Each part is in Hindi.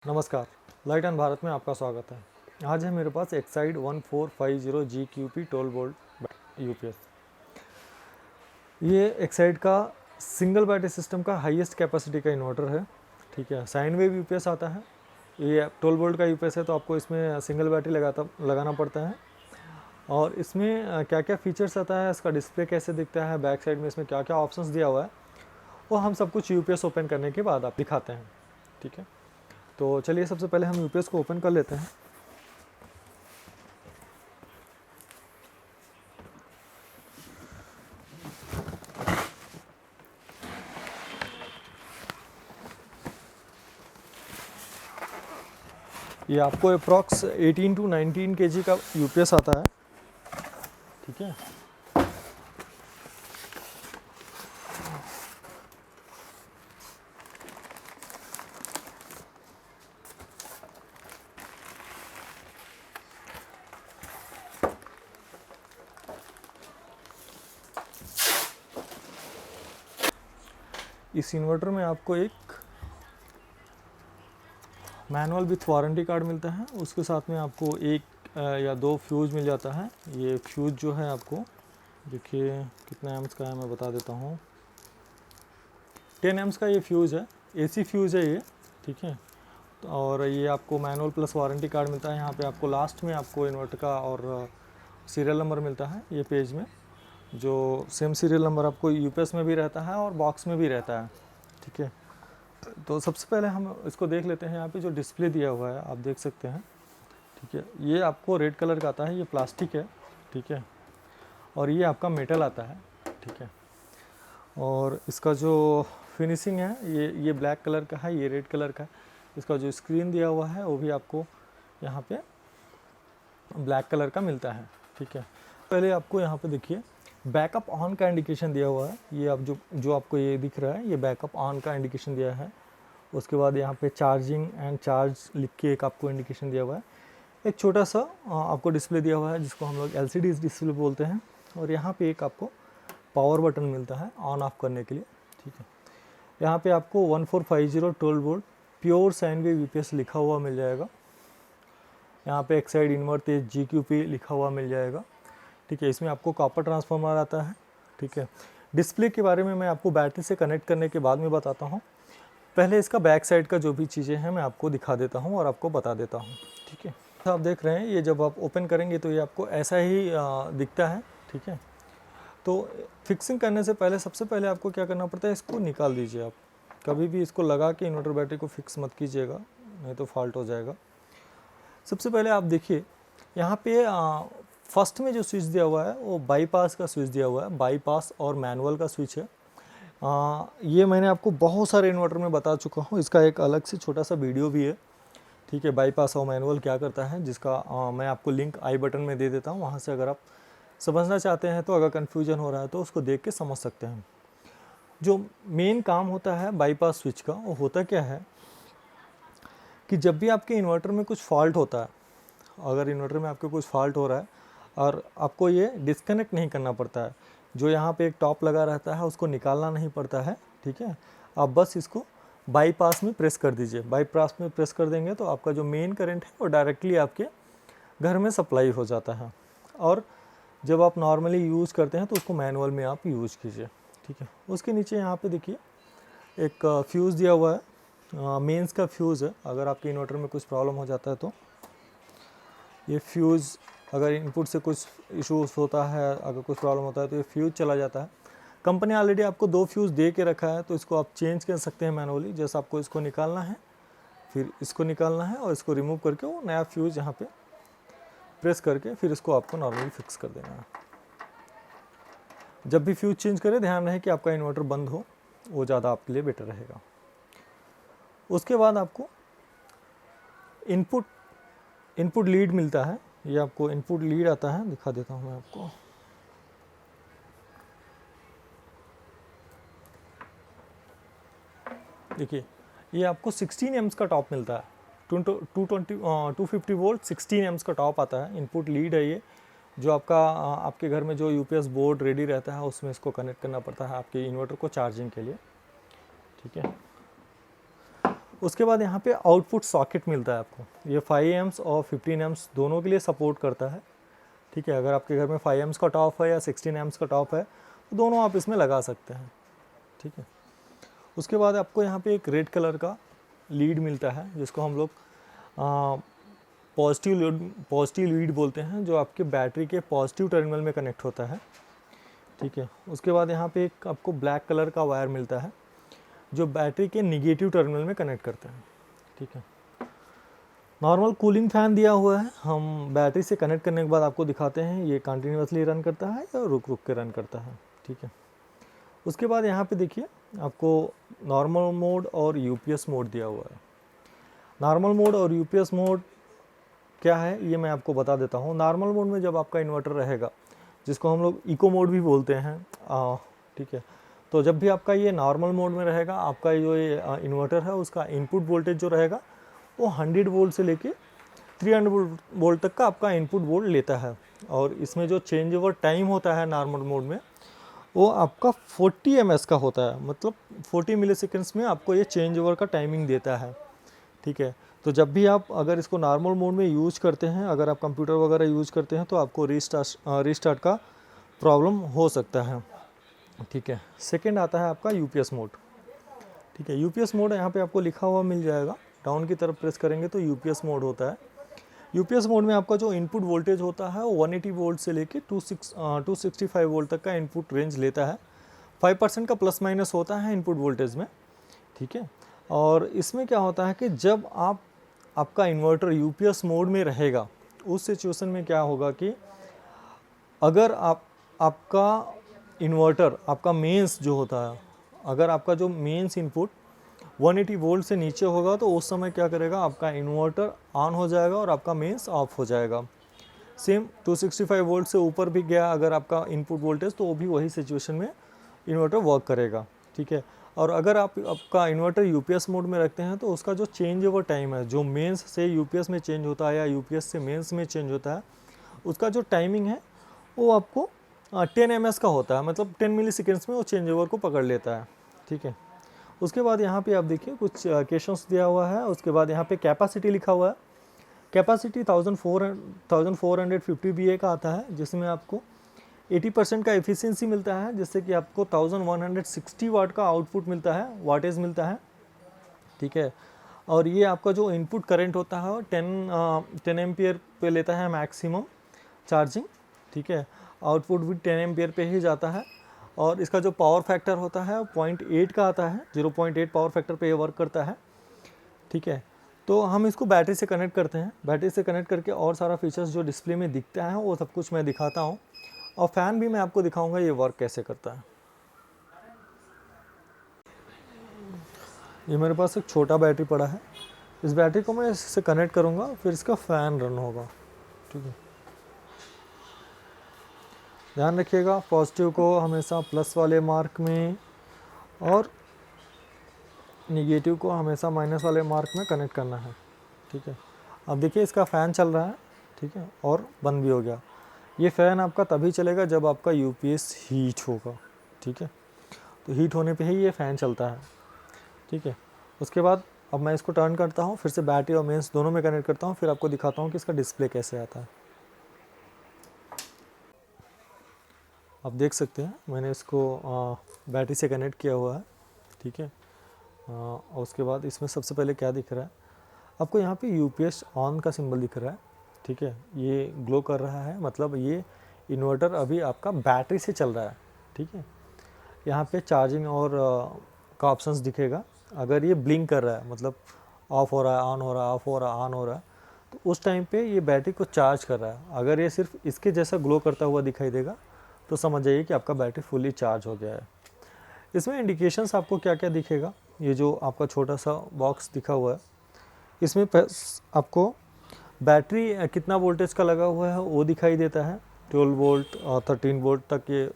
नमस्कार, लाइट एंड भारत में आपका स्वागत है। आज है मेरे पास एक्साइड 1450 GQP 12 वोल्ट यूपीएस। ये एक्साइड का सिंगल बैटरी सिस्टम का हाईएस्ट कैपेसिटी का इन्वर्टर है। ठीक है, साइन वेव यूपीएस आता है। ये 12 वोल्ट का यूपीएस है तो आपको इसमें सिंगल बैटरी लगाना पड़ता है। और इसमें क्या क्या फीचर्स आता है, इसका डिस्प्ले कैसे दिखता है, बैक साइड में इसमें क्या क्या ऑप्शंस दिया हुआ है, वो हम सब कुछ यूपीएस ओपन करने के बाद आप दिखाते हैं। ठीक है, तो चलिए सबसे पहले हम यूपीएस को ओपन कर लेते हैं। ये आपको अप्रॉक्स 18 to 19 kg का यूपीएस आता है। ठीक है, इस इन्वर्टर में आपको एक मैनुअल विथ वारंटी कार्ड मिलता है। उसके साथ में आपको एक या दो फ्यूज़ मिल जाता है। ये फ्यूज़ जो है आपको देखिए कितना एम्स का है, मैं बता देता हूँ। 10 एम्स का ये फ्यूज़ है, एसी फ्यूज़ है ये। ठीक है, तो और ये आपको मैनुअल प्लस वारंटी कार्ड मिलता है। यहाँ पे आपको लास्ट में आपको इन्वर्टर का और सीरियल नंबर मिलता है ये पेज में, जो सेम सीरियल नंबर आपको यूपीएस में भी रहता है और बॉक्स में भी रहता है। ठीक है, तो सबसे पहले हम इसको देख लेते हैं। यहाँ पे जो डिस्प्ले दिया हुआ है आप देख सकते हैं। ठीक है, ये आपको रेड कलर का आता है, ये प्लास्टिक है। ठीक है, और ये आपका मेटल आता है। ठीक है, और इसका जो फिनिशिंग है ये ब्लैक कलर का है, ये रेड कलर का है। इसका जो स्क्रीन दिया हुआ है वो भी आपको यहाँ पे ब्लैक कलर का मिलता है। ठीक है, पहले आपको यहाँ पे देखिए बैकअप ऑन का इंडिकेशन दिया हुआ है। ये आप जो आपको ये दिख रहा है, ये बैकअप ऑन का इंडिकेशन दिया है। उसके बाद यहाँ पे चार्जिंग एंड चार्ज लिख के एक आपको इंडिकेशन दिया हुआ है। एक छोटा सा आपको डिस्प्ले दिया हुआ है जिसको हम लोग LCD डिस्प्ले बोलते हैं। और यहाँ पे एक आपको पावर बटन मिलता है ऑन ऑफ करने के लिए। ठीक है, यहाँ पे आपको 1450 12 volt pure sine wave UPS लिखा हुआ मिल जाएगा। यहाँ पे एक्साइड इन्वर्टर GQP लिखा हुआ मिल जाएगा। ठीक है, इसमें आपको कॉपर ट्रांसफार्मर आता है। ठीक है, डिस्प्ले के बारे में मैं आपको बैटरी से कनेक्ट करने के बाद में बताता हूँ। पहले इसका बैक साइड का जो भी चीज़ें हैं मैं आपको दिखा देता हूँ और आपको बता देता हूँ। ठीक है, तो आप देख रहे हैं ये जब आप ओपन करेंगे तो ये आपको ऐसा ही दिखता है। ठीक है, तो फिक्सिंग करने से पहले सबसे पहले आपको क्या करना पड़ता है, इसको निकाल दीजिए। आप कभी भी इसको लगा के इन्वर्टर बैटरी को फिक्स मत कीजिएगा, नहीं तो फॉल्ट हो जाएगा। सबसे पहले आप देखिए यहाँ पे फर्स्ट में जो स्विच दिया हुआ है वो बाईपास का स्विच दिया हुआ है। बाईपास और मैनुअल का स्विच है। ये मैंने आपको बहुत सारे इन्वर्टर में बता चुका हूँ, इसका एक अलग से छोटा सा वीडियो भी है। ठीक है, बाईपास और मैनुअल क्या करता है, जिसका मैं आपको लिंक आई बटन में दे देता हूँ। वहाँ से अगर आप समझना चाहते हैं तो, अगर कन्फ्यूजन हो रहा है तो उसको देख के समझ सकते हैं। जो मेन काम होता है बाईपास स्विच का, वो होता क्या है कि जब भी आपके इन्वर्टर में कुछ फॉल्ट होता है, अगर इन्वर्टर में आपके कुछ फॉल्ट हो रहा है और आपको ये डिस्कनेक्ट नहीं करना पड़ता है, जो यहाँ पे एक टॉप लगा रहता है उसको निकालना नहीं पड़ता है। ठीक है, आप बस इसको बाईपास में प्रेस कर दीजिए। बाईपास में प्रेस कर देंगे तो आपका जो मेन करंट है वो डायरेक्टली आपके घर में सप्लाई हो जाता है। और जब आप नॉर्मली यूज़ करते हैं तो उसको मैनुअल में आप यूज़ कीजिए। ठीक है, उसके नीचे यहाँ पे देखिए एक फ्यूज़ दिया हुआ है, मेंस का फ्यूज़ है। अगर आपके इन्वर्टर में कुछ प्रॉब्लम हो जाता है तो ये फ्यूज़, अगर इनपुट से कुछ इश्यूज होता है, अगर कुछ प्रॉब्लम होता है तो ये फ्यूज़ चला जाता है। कंपनी ऑलरेडी आपको 2 फ्यूज़ दे के रखा है, तो इसको आप चेंज कर सकते हैं मैनुअली। जैसे आपको इसको निकालना है, फिर इसको निकालना है और इसको रिमूव करके वो नया फ्यूज़ यहाँ पे प्रेस करके फिर इसको आपको नॉर्मली फिक्स कर देना है। जब भी फ्यूज़ चेंज करें ध्यान रहे कि आपका इन्वर्टर बंद हो, वो ज़्यादा आपके लिए बेटर रहेगा। उसके बाद आपको इनपुट लीड मिलता है। ये आपको इनपुट लीड आता है, दिखा देता हूँ मैं आपको। देखिए ये आपको 16 एम्स का टॉप मिलता है। 250 वोल्ट 16 एम्स का टॉप आता है। इनपुट लीड है ये, जो आपके घर में जो यूपीएस बोर्ड रेडी रहता है उसमें इसको कनेक्ट करना पड़ता है आपके इन्वर्टर को चार्जिंग के लिए। ठीक है, उसके बाद यहाँ पे आउटपुट सॉकेट मिलता है आपको। ये 5 एम्स और 15 एम्स दोनों के लिए सपोर्ट करता है, ठीक है। अगर आपके घर में 5 एम्स का टॉप है या 16 एम्स का टॉप है तो दोनों आप इसमें लगा सकते हैं, ठीक है। उसके बाद आपको यहाँ पे एक रेड कलर का लीड मिलता है जिसको हम लोग पॉजिटिव लीड बोलते हैं, जो आपके बैटरी के पॉजिटिव टर्मिनल में कनेक्ट होता है, ठीक है। उसके बाद यहाँ पे एक आपको ब्लैक कलर का वायर मिलता है जो बैटरी के निगेटिव टर्मिनल में कनेक्ट करते हैं, ठीक है। नॉर्मल कूलिंग फैन दिया हुआ है, हम बैटरी से कनेक्ट करने के बाद आपको दिखाते हैं ये कंटिन्यूसली रन करता है या रुक रुक के रन करता है, ठीक है। उसके बाद यहाँ पे देखिए आपको नॉर्मल मोड और यूपीएस मोड दिया हुआ है। नॉर्मल मोड और यूपीएस मोड क्या है ये मैं आपको बता देता हूँ। नॉर्मल मोड में जब आपका इन्वर्टर रहेगा, जिसको हम लोग इको मोड भी बोलते हैं, ठीक है, तो जब भी आपका ये नॉर्मल मोड में रहेगा, आपका जो ये इन्वर्टर है उसका इनपुट वोल्टेज जो रहेगा वो 100 वोल्ट से लेके 300 वोल्ट तक का आपका इनपुट वोल्ट लेता है। और इसमें जो चेंज ओवर टाइम होता है नॉर्मल मोड में वो आपका 40 ms का होता है, मतलब 40 मिलीसेकंड्स में आपको ये चेंज ओवर का टाइमिंग देता है, ठीक है। तो जब भी आप अगर इसको नॉर्मल मोड में यूज करते हैं, अगर आप कंप्यूटर वगैरह यूज करते हैं तो आपको रीस्टार्ट का प्रॉब्लम हो सकता है, ठीक है। सेकंड आता है आपका यूपीएस मोड, ठीक है। यूपीएस मोड यहाँ पे आपको लिखा हुआ मिल जाएगा, डाउन की तरफ प्रेस करेंगे तो यूपीएस मोड होता है। यूपीएस मोड में आपका जो इनपुट वोल्टेज होता है वो 180 वोल्ट से लेके 265 वोल्ट तक का इनपुट रेंज लेता है। 5% का प्लस माइनस होता है इनपुट वोल्टेज में, ठीक है। और इसमें क्या होता है कि जब आपका इन्वर्टर यूपीएस मोड में रहेगा, उस सिचुएशन में क्या होगा कि अगर आपका इन्वर्टर, आपका मेंस जो होता है, अगर आपका जो मेंस इनपुट 180 वोल्ट से नीचे होगा तो उस समय क्या करेगा, आपका इन्वर्टर ऑन हो जाएगा और आपका मेंस ऑफ हो जाएगा। सेम 265 वोल्ट से ऊपर भी गया अगर आपका इनपुट वोल्टेज, तो वो भी वही सिचुएशन में इन्वर्टर वर्क करेगा, ठीक है। और अगर आपका इन्वर्टर यूपीएस मोड में रखते हैं तो उसका जो चेंज ओवर टाइम है, जो मेंस से यूपीएस में चेंज होता है या यूपीएस से मेंस में चेंज होता है, उसका जो टाइमिंग है वो आपको 10 ms का होता है, मतलब 10 मिलीसेकंड्स में वो चेंज ओवर को पकड़ लेता है, ठीक है। उसके बाद यहाँ पे आप देखिए कुछ क्वेश्चंस दिया हुआ है। उसके बाद यहाँ पे कैपेसिटी लिखा हुआ है। कैपेसिटी 1450 VA का आता है, जिसमें आपको 80% का एफिशिएंसी मिलता है, जिससे कि आपको 1160 वाट का आउटपुट मिलता है, वाटेज मिलता है, ठीक है। और ये आपका जो इनपुट करंट होता है 10 एम्पियर पे लेता है मैक्सिमम चार्जिंग, ठीक है। आउटपुट भी 10 एम्पियर पे ही जाता है। और इसका जो पावर फैक्टर होता है 0.8 का आता है, 0.8 पावर फैक्टर पे ये वर्क करता है, ठीक है। तो हम इसको बैटरी से कनेक्ट करते हैं। बैटरी से कनेक्ट करके और सारा फीचर्स जो डिस्प्ले में दिखता है वो सब कुछ मैं दिखाता हूँ, और फ़ैन भी मैं आपको दिखाऊंगा ये वर्क कैसे करता है। ये मेरे पास एक छोटा बैटरी पड़ा है, इस बैटरी को मैं इससे कनेक्ट करूँगा, फिर इसका फ़ैन रन होगा, ठीक है। ध्यान रखिएगा, पॉजिटिव को हमेशा प्लस वाले मार्क में और निगेटिव को हमेशा माइनस वाले मार्क में कनेक्ट करना है, ठीक है। अब देखिए इसका फ़ैन चल रहा है, ठीक है, और बंद भी हो गया। ये फ़ैन आपका तभी चलेगा जब आपका यूपीएस हीट होगा, ठीक है। तो हीट होने पे ही ये फ़ैन चलता है, ठीक है। उसके बाद अब मैं इसको टर्न करता हूँ, फिर से बैटरी और मेंस दोनों में कनेक्ट करता हूँ, फिर आपको दिखाता हूँ कि इसका डिस्प्ले कैसे आता है। आप देख सकते हैं मैंने इसको बैटरी से कनेक्ट किया हुआ है, ठीक है। और उसके बाद इसमें सबसे पहले क्या दिख रहा है आपको, यहाँ पे यूपीएस ऑन का सिंबल दिख रहा है, ठीक है। ये ग्लो कर रहा है, मतलब ये इन्वर्टर अभी आपका बैटरी से चल रहा है, ठीक है। यहाँ पे चार्जिंग और का ऑप्शंस दिखेगा। अगर ये ब्लिंक कर रहा है, मतलब ऑफ हो रहा है, ऑन हो रहा है, ऑफ हो रहा है, ऑन हो रहा है, तो उस टाइम पे ये बैटरी को चार्ज कर रहा है। अगर ये सिर्फ इसके जैसा ग्लो करता हुआ दिखाई देगा तो समझ जाइए कि आपका बैटरी फुली चार्ज हो गया है। इसमें इंडिकेशंस आपको क्या क्या दिखेगा, ये जो आपका छोटा सा बॉक्स दिखा हुआ है, इसमें आपको बैटरी कितना वोल्टेज का लगा हुआ है वो दिखाई देता है। 12 वोल्ट और 13 वोल्ट तक ये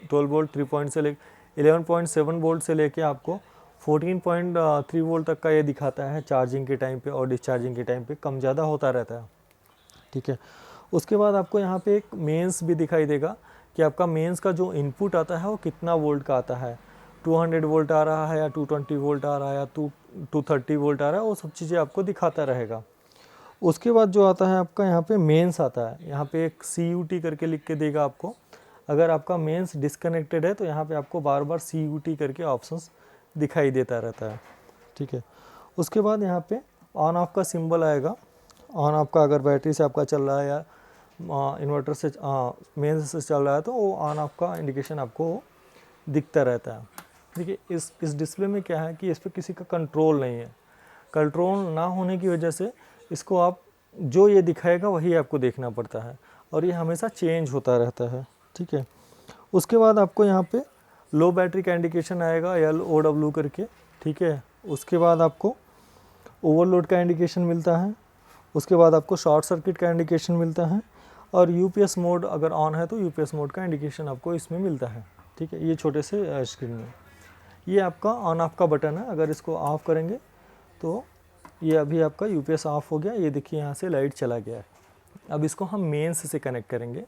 12 वोल्ट 3 से ले 11.7 वोल्ट से लेके आपको 14.3 वोल्ट तक का ये दिखाता है चार्जिंग के टाइम पे और डिस्चार्जिंग के टाइम पे कम ज़्यादा होता रहता है, ठीक है। उसके बाद आपको यहाँ पे एक मेंस भी दिखाई देगा कि आपका मेंस का जो इनपुट आता है वो कितना वोल्ट का आता है, 200 वोल्ट आ रहा है या 220 वोल्ट आ रहा है या 230 वोल्ट आ रहा है, वो सब चीज़ें आपको दिखाता रहेगा। उसके बाद जो आता है आपका यहाँ पे मेंस आता है, यहाँ पे एक CUT करके लिख के देगा आपको। अगर आपका मेंस डिस्कनेक्टेड है तो यहाँ पे आपको बार बार CUT करके ऑप्शंस दिखाई देता रहता है, ठीक है। उसके बाद यहाँ पे ऑन ऑफ का सिंबल आएगा। ऑन ऑफ का अगर बैटरी से आपका चल रहा है या इन्वर्टर से मेंस से चल रहा है तो वो ऑन ऑफ का इंडिकेशन आपको दिखता रहता है। देखिए इस डिस्प्ले में क्या है कि इस पर किसी का कंट्रोल नहीं है। कंट्रोल ना होने की वजह से इसको आप जो ये दिखाएगा वही आपको देखना पड़ता है और ये हमेशा चेंज होता रहता है, ठीक है। उसके बाद आपको यहाँ पे लो बैटरी का इंडिकेशन आएगा LOW करके, ठीक है। उसके बाद आपको ओवरलोड का इंडिकेशन मिलता है। उसके बाद आपको शॉर्ट सर्किट का इंडिकेशन मिलता है और UPS मोड अगर ऑन है तो UPS मोड का इंडिकेशन आपको इसमें मिलता है, ठीक है। ये छोटे से स्क्रीन में ये आपका ऑन ऑफ का बटन है। अगर इसको ऑफ करेंगे तो ये अभी आपका UPS ऑफ हो गया। ये देखिए यहाँ से लाइट चला गया है। अब इसको हम मेंस से कनेक्ट करेंगे।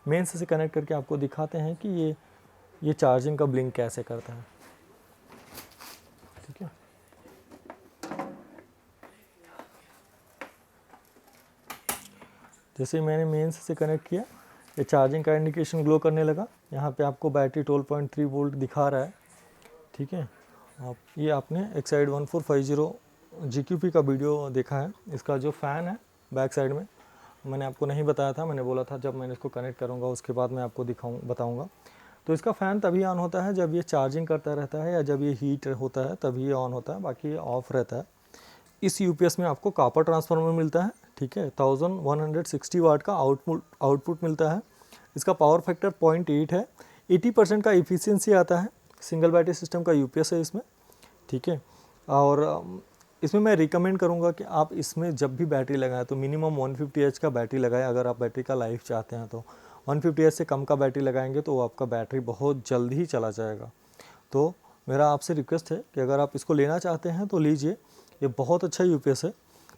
मेंस से कनेक्ट करके आपको दिखाते हैं कि ये चार्जिंग का ब्लिंक कैसे करता है, ठीक है। जैसे मैंने मेंस से कनेक्ट किया, ये चार्जिंग का इंडिकेशन ग्लो करने लगा। यहाँ पे आपको बैटरी 12.3 वोल्ट दिखा रहा है, ठीक है। ये आपने एक्साइड 1450 GQP का वीडियो देखा है। इसका जो फ़ैन है बैक साइड में मैंने आपको नहीं बताया था, मैंने बोला था जब मैंने इसको कनेक्ट करूँगा उसके बाद मैं आपको बताऊँगा। तो इसका फ़ैन तभी ऑन होता है जब ये चार्जिंग करता रहता है या जब ये हीट होता है तभी ये ऑन होता है, बाकी ये ऑफ़ रहता है। इस UPS में आपको कॉपर ट्रांसफार्मर मिलता है, ठीक है। 1160 वाट का आउटपुट मिलता है। इसका पावर फैक्टर 0.8 है। 80% का इफ़िशियंसी आता है। सिंगल बैटरी सिस्टम का UPS है इसमें, ठीक है। और इसमें मैं रिकमेंड करूँगा कि आप इसमें जब भी बैटरी लगाएं तो मिनिमम 150H का बैटरी लगाएं। अगर आप बैटरी का लाइफ चाहते हैं तो 150H से कम का बैटरी लगाएंगे तो आपका बैटरी बहुत जल्द ही चला जाएगा। तो मेरा आपसे रिक्वेस्ट है कि अगर आप इसको लेना चाहते हैं तो लीजिए। ये बहुत अच्छा UPS है,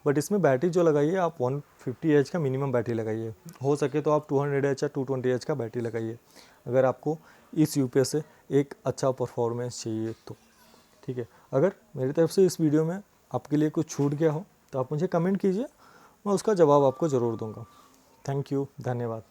बट इसमें बैटरी जो लगाइए आप 150H का मिनिमम बैटरी लगाइए। हो सके तो आप 200H या 220H का बैटरी लगाइए अगर आपको इस UPS से एक अच्छा परफॉर्मेंस चाहिए तो, ठीक है। अगर मेरी तरफ से इस वीडियो में आपके लिए कुछ छूट गया हो तो आप मुझे कमेंट कीजिए, मैं उसका जवाब आपको ज़रूर दूंगा। थैंक यू, धन्यवाद।